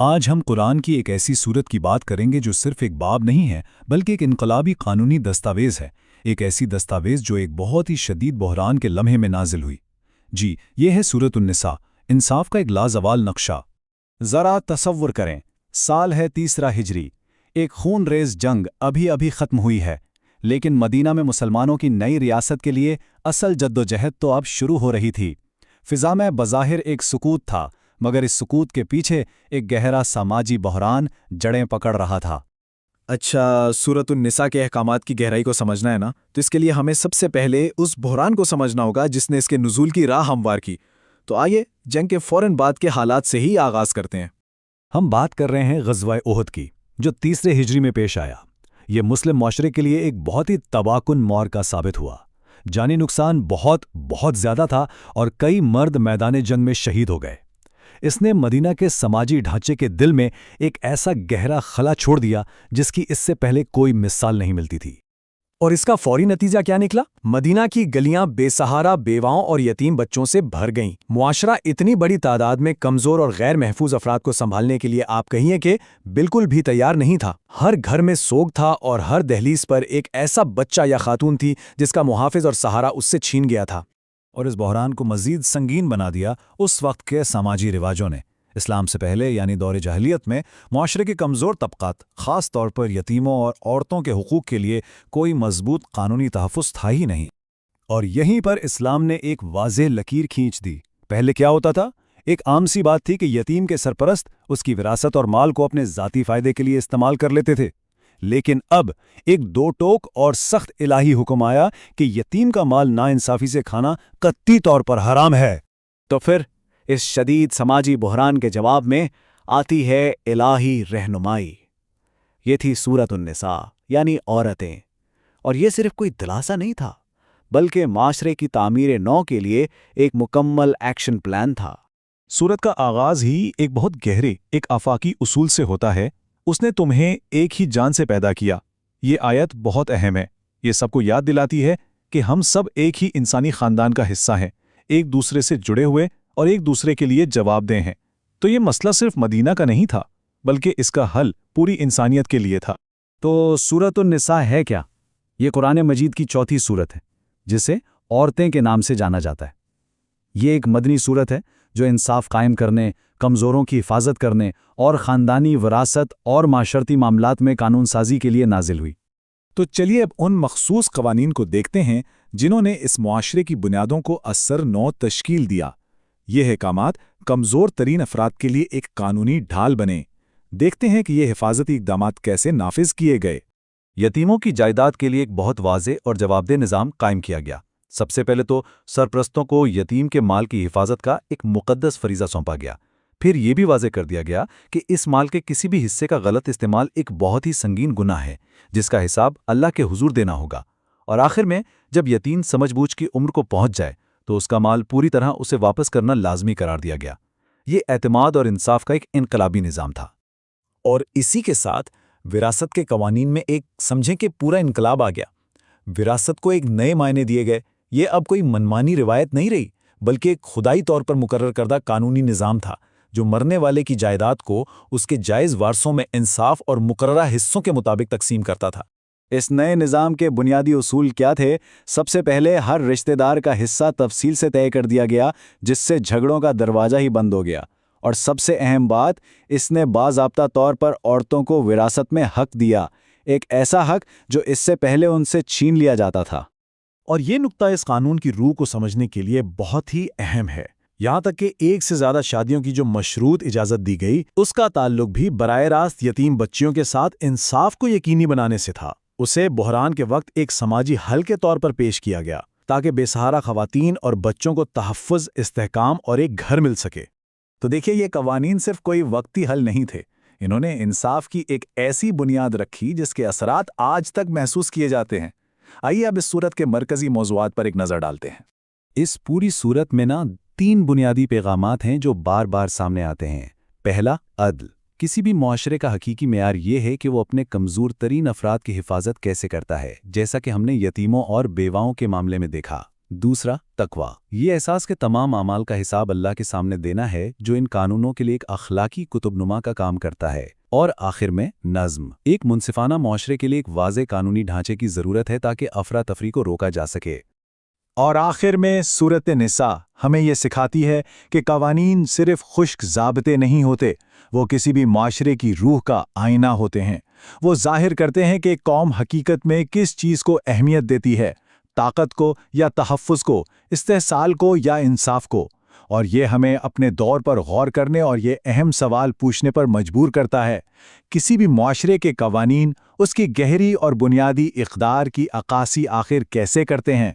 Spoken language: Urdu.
آج ہم قرآن کی ایک ایسی صورت کی بات کریں گے جو صرف ایک باب نہیں ہے بلکہ ایک انقلابی قانونی دستاویز ہے، ایک ایسی دستاویز جو ایک بہت ہی شدید بحران کے لمحے میں نازل ہوئی۔ جی، یہ ہے سورۃ النساء، انصاف کا ایک لازوال نقشہ۔ ذرا تصور کریں، سال ہے تیسرا ہجری، ایک خون ریز جنگ ابھی ختم ہوئی ہے، لیکن مدینہ میں مسلمانوں کی نئی ریاست کے لیے اصل جدوجہد تو اب شروع ہو رہی تھی۔ فضا میں بظاہر ایک سکوت تھا، مگر اس سکوت کے پیچھے ایک گہرا سماجی بحران جڑیں پکڑ رہا تھا۔ اچھا، سورۃ النساء کے احکامات کی گہرائی کو سمجھنا ہے نا، تو اس کے لیے ہمیں سب سے پہلے اس بحران کو سمجھنا ہوگا جس نے اس کے نزول کی راہ ہموار کی۔ تو آئیے جنگ کے فوراً بعد کے حالات سے ہی آغاز کرتے ہیں۔ ہم بات کر رہے ہیں غزوہ احد کی، جو تیسرے ہجری میں پیش آیا۔ یہ مسلم معاشرے کے لیے ایک بہت ہی تباہ کن معرکہ ثابت ہوا۔ جانی نقصان بہت زیادہ تھا اور کئی مرد میدان جنگ میں شہید ہو گئے۔ اس نے مدینہ کے سماجی ڈھانچے کے دل میں ایک ایسا گہرا خلا چھوڑ دیا جس کی اس سے پہلے کوئی مثال نہیں ملتی تھی۔ اور اس کا فوری نتیجہ کیا نکلا؟ مدینہ کی گلیاں بے سہارا بیواؤں اور یتیم بچوں سے بھر گئیں۔ معاشرہ اتنی بڑی تعداد میں کمزور اور غیر محفوظ افراد کو سنبھالنے کے لیے آپ کہیے کہ بالکل بھی تیار نہیں تھا۔ ہر گھر میں سوگ تھا اور ہر دہلیز پر ایک ایسا بچہ یا خاتون تھی جس کا محافظ اور سہارا اس سے چھین گیا تھا۔ اور اس بحران کو مزید سنگین بنا دیا اس وقت کے سماجی رواجوں نے۔ اسلام سے پہلے یعنی دور جاہلیت میں معاشرے کے کمزور طبقات، خاص طور پر یتیموں اور عورتوں کے حقوق کے لیے کوئی مضبوط قانونی تحفظ تھا ہی نہیں۔ اور یہیں پر اسلام نے ایک واضح لکیر کھینچ دی۔ پہلے کیا ہوتا تھا؟ ایک عام سی بات تھی کہ یتیم کے سرپرست اس کی وراثت اور مال کو اپنے ذاتی فائدے کے لیے استعمال کر لیتے تھے، لیکن اب ایک دو ٹوک اور سخت الہی حکم آیا کہ یتیم کا مال ناانصافی سے کھانا قطعی طور پر حرام ہے۔ تو پھر اس شدید سماجی بحران کے جواب میں آتی ہے الہی رہنمائی۔ یہ تھی سورۃ النساء یعنی عورتیں، اور یہ صرف کوئی دلاسا نہیں تھا بلکہ معاشرے کی تعمیر نو کے لیے ایک مکمل ایکشن پلان تھا۔ سورت کا آغاز ہی ایک بہت گہرے ایک آفاقی اصول سے ہوتا ہے۔ اس نے تمہیں ایک ہی جان سے پیدا کیا۔ یہ آیت بہت اہم ہے۔ یہ سب کو یاد دلاتی ہے کہ ہم سب ایک ہی انسانی خاندان کا حصہ ہیں، ایک دوسرے سے جڑے ہوئے اور ایک دوسرے کے لیے جواب دہ ہیں۔ تو یہ مسئلہ صرف مدینہ کا نہیں تھا بلکہ اس کا حل پوری انسانیت کے لیے تھا۔ تو سورۃ النساء ہے کیا؟ یہ قرآن مجید کی چوتھی سورت ہے جسے عورتیں کے نام سے جانا جاتا ہے۔ یہ ایک مدنی سورت ہے جو انصاف قائم کرنے، کمزوروں کی حفاظت کرنے اور خاندانی وراثت اور معاشرتی معاملات میں قانون سازی کے لیے نازل ہوئی۔ تو چلیے اب ان مخصوص قوانین کو دیکھتے ہیں جنہوں نے اس معاشرے کی بنیادوں کو اثر نو تشکیل دیا۔ یہ احکامات کمزور ترین افراد کے لیے ایک قانونی ڈھال بنے۔ دیکھتے ہیں کہ یہ حفاظتی اقدامات کیسے نافذ کیے گئے۔ یتیموں کی جائیداد کے لیے ایک بہت واضح اور جواب دہ نظام قائم کیا گیا۔ سب سے پہلے تو سرپرستوں کو یتیم کے مال کی حفاظت کا ایک مقدس فریضہ سونپا گیا۔ پھر یہ بھی واضح کر دیا گیا کہ اس مال کے کسی بھی حصے کا غلط استعمال ایک بہت ہی سنگین گناہ ہے جس کا حساب اللہ کے حضور دینا ہوگا۔ اور آخر میں جب یتیم سمجھ بوجھ کی عمر کو پہنچ جائے تو اس کا مال پوری طرح اسے واپس کرنا لازمی قرار دیا گیا۔ یہ اعتماد اور انصاف کا ایک انقلابی نظام تھا۔ اور اسی کے ساتھ وراثت کے قوانین میں ایک سمجھیں کہ پورا انقلاب آ گیا۔ وراثت کو ایک نئے معنی دیے گئے۔ یہ اب کوئی منمانی روایت نہیں رہی بلکہ ایک خدائی طور پر مقرر کردہ قانونی نظام تھا جو مرنے والے کی جائیداد کو اس کے جائز وارثوں میں انصاف اور مقررہ حصوں کے مطابق تقسیم کرتا تھا۔ اس نئے نظام کے بنیادی اصول کیا تھے؟ سب سے پہلے ہر رشتہ دار کا حصہ تفصیل سے طے کر دیا گیا جس سے جھگڑوں کا دروازہ ہی بند ہو گیا۔ اور سب سے اہم بات، اس نے باضابطہ طور پر عورتوں کو وراثت میں حق دیا، ایک ایسا حق جو اس سے پہلے ان سے چھین لیا جاتا تھا۔ اور یہ نقطہ اس قانون کی روح کو سمجھنے کے لیے بہت ہی اہم ہے۔ یہاں تک کہ ایک سے زیادہ شادیوں کی جو مشروط اجازت دی گئی، اس کا تعلق بھی براہ راست یتیم بچیوں کے ساتھ انصاف کو یقینی بنانے سے تھا۔ اسے بحران کے وقت ایک سماجی حل کے طور پر پیش کیا گیا تاکہ بے سہارا خواتین اور بچوں کو تحفظ، استحکام اور ایک گھر مل سکے۔ تو دیکھیے، یہ قوانین صرف کوئی وقتی حل نہیں تھے، انہوں نے انصاف کی ایک ایسی بنیاد رکھی جس کے اثرات آج تک محسوس کیے جاتے ہیں۔ آئیے اب اس صورت کے مرکزی موضوعات پر ایک نظر ڈالتے ہیں۔ اس پوری صورت میں 3 بنیادی پیغامات ہیں جو بار بار سامنے آتے ہیں۔ پہلا، عدل۔ کسی بھی معاشرے کا حقیقی معیار یہ ہے کہ وہ اپنے کمزور ترین افراد کی حفاظت کیسے کرتا ہے، جیسا کہ ہم نے یتیموں اور بیواؤں کے معاملے میں دیکھا۔ دوسرا، تقوی۔ یہ احساس کہ تمام اعمال کا حساب اللہ کے سامنے دینا ہے جو ان قانونوں کے لیے ایک اخلاقی کتب نما کا کام کرتا ہے۔ اور آخر میں نظم۔ ایک منصفانہ معاشرے کے لیے ایک واضح قانونی ڈھانچے کی ضرورت ہے تاکہ افراتفری کو روکا جا سکے۔ اور آخر میں سورۃ نساء ہمیں یہ سکھاتی ہے کہ قوانین صرف خشک ضابطے نہیں ہوتے، وہ کسی بھی معاشرے کی روح کا آئینہ ہوتے ہیں۔ وہ ظاہر کرتے ہیں کہ ایک قوم حقیقت میں کس چیز کو اہمیت دیتی ہے، طاقت کو یا تحفظ کو، استحصال کو یا انصاف کو۔ اور یہ ہمیں اپنے دور پر غور کرنے اور یہ اہم سوال پوچھنے پر مجبور کرتا ہے، کسی بھی معاشرے کے قوانین اس کی گہری اور بنیادی اقدار کی عکاسی آخر کیسے کرتے ہیں؟